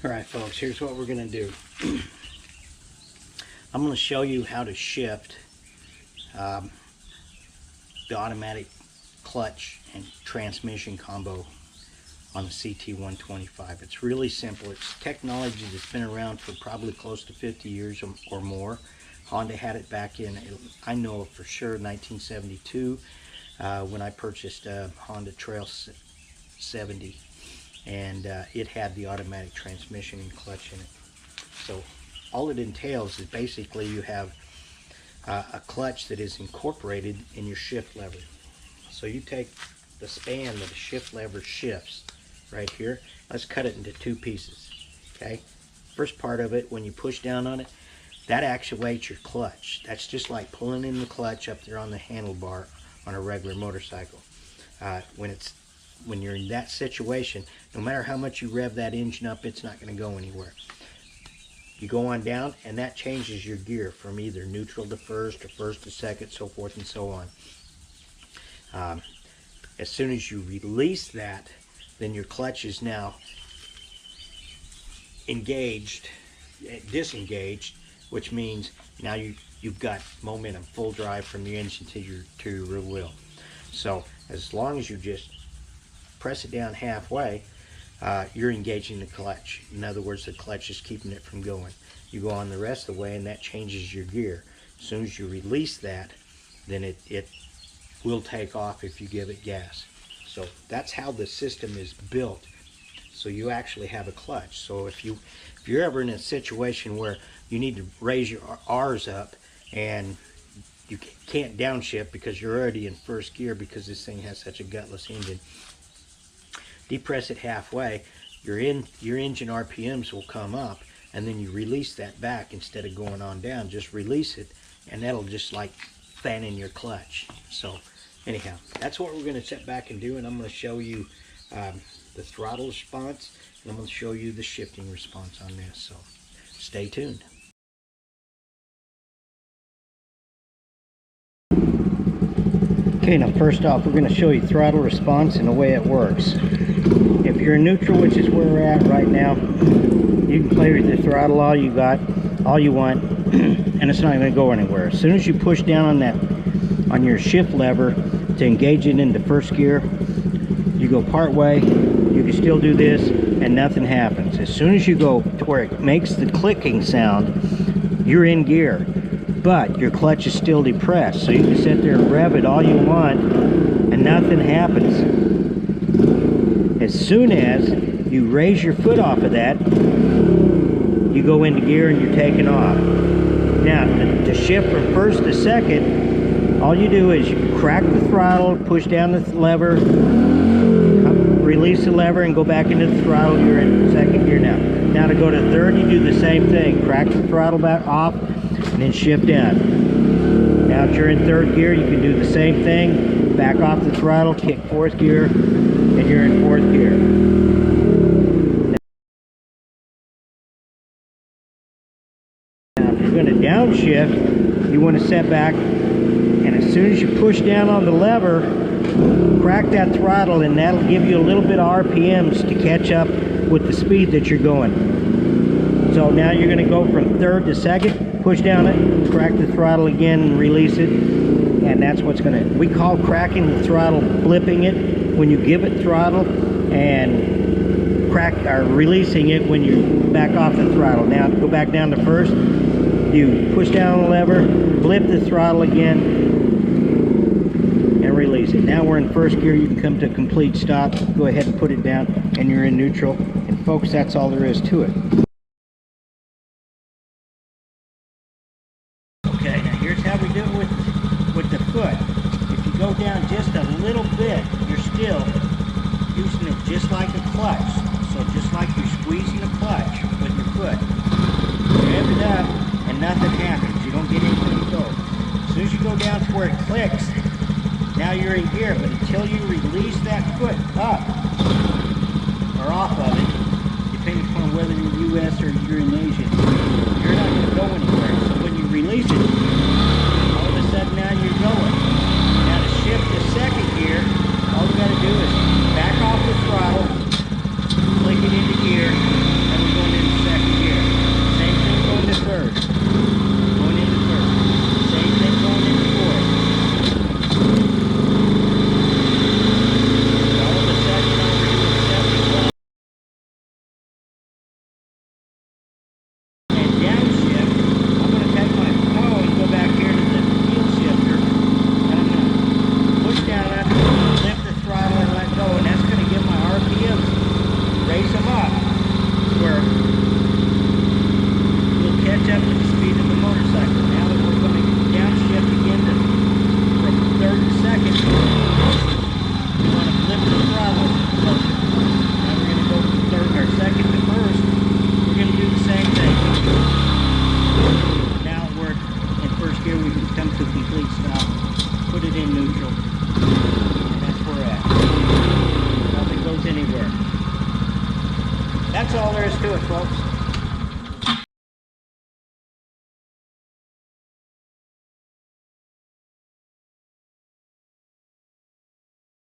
Alright folks, here's what we're going to do. I'm going to show you how to shift the automatic clutch and transmission combo on the CT125. It's really simple. It's technology that's been around for probably close to 50 years or more. Honda had it back in, I know for sure, 1972 when I purchased a Honda Trail 70. And it had the automatic transmission and clutch in it. So all it entails is basically you have a clutch that is incorporated in your shift lever. So you take the span that the shift lever shifts right here. Let's cut it into two pieces. Okay, first part of it, when you push down on it, that actuates your clutch. That's just like pulling in the clutch up there on the handlebar on a regular motorcycle. When you're in that situation, no matter how much you rev that engine up, it's not going to go anywhere. You go on down, and that changes your gear from either neutral to first, or first to second, so forth and so on. As soon as you release that, then your clutch is now disengaged, which means now you've got momentum, full drive from your engine to your rear wheel. So as long as you just press it down halfway, you're engaging the clutch. In other words, the clutch is keeping it from going. You go on the rest of the way, and that changes your gear. As soon as you release that, then it will take off if you give it gas. So that's how the system is built. So you actually have a clutch. So if you're ever in a situation where you need to raise your R's up and you can't downshift because you're already in first gear because this thing has such a gutless engine, depress it halfway, your engine RPMs will come up, and then you release that back instead of going on down. Just release it, and that'll just like fan in your clutch. So anyhow, that's what we're going to sit back and do, and I'm going to show you the throttle response, and I'm going to show you the shifting response on this. So stay tuned. Okay, now first off, we're going to show you throttle response and the way it works. If you're in neutral, which is where we're at right now, you can play with the throttle all you want, and it's not going to go anywhere. As soon as you push down on your shift lever to engage it into first gear, you go part way, you can still do this, and nothing happens. As soon as you go to where it makes the clicking sound, you're in gear, but your clutch is still depressed. So you can sit there and rev it all you want, and nothing happens. As soon as you raise your foot off of that, you go into gear and you're taking off. Now, to shift from first to second, all you do is you crack the throttle, push down the lever, release the lever, and go back into the throttle. You're in second gear now. Now to go to third, you do the same thing. Crack the throttle back off, and then shift down. Now if you're in third gear, you can do the same thing. Back off the throttle, kick fourth gear, and you're in fourth gear. Now if you're going to downshift, you want to set back, and as soon as you push down on the lever, crack that throttle, and that'll give you a little bit of RPMs to catch up with the speed that you're going. So now you're going to go from third to second, push down it, crack the throttle again, and release it. And that's what's going to, we call cracking the throttle blipping it when you give it throttle, and releasing it when you back off the throttle. Now go back down to first, you push down the lever, blip the throttle again, and release it. Now we're in first gear. You can come to a complete stop, go ahead and put it down, and you're in neutral. And folks, that's all there is to it. Okay, now here's how we do it with the foot. If you go down just a little bit, you're still using it just like a clutch. So just like you're squeezing a clutch with your foot. Rev it up, and nothing happens. You don't get anything to go. As soon as you go down to where it clicks, now you're in gear, but until you release that foot up or off of it, depending upon whether you're US or you're in Asia, you're not going to go anywhere. So when you release it, all of a sudden now you're going. Now to shift to second gear, all we got to do is back off the throttle, click it into gear, and we go all there is to it, folks.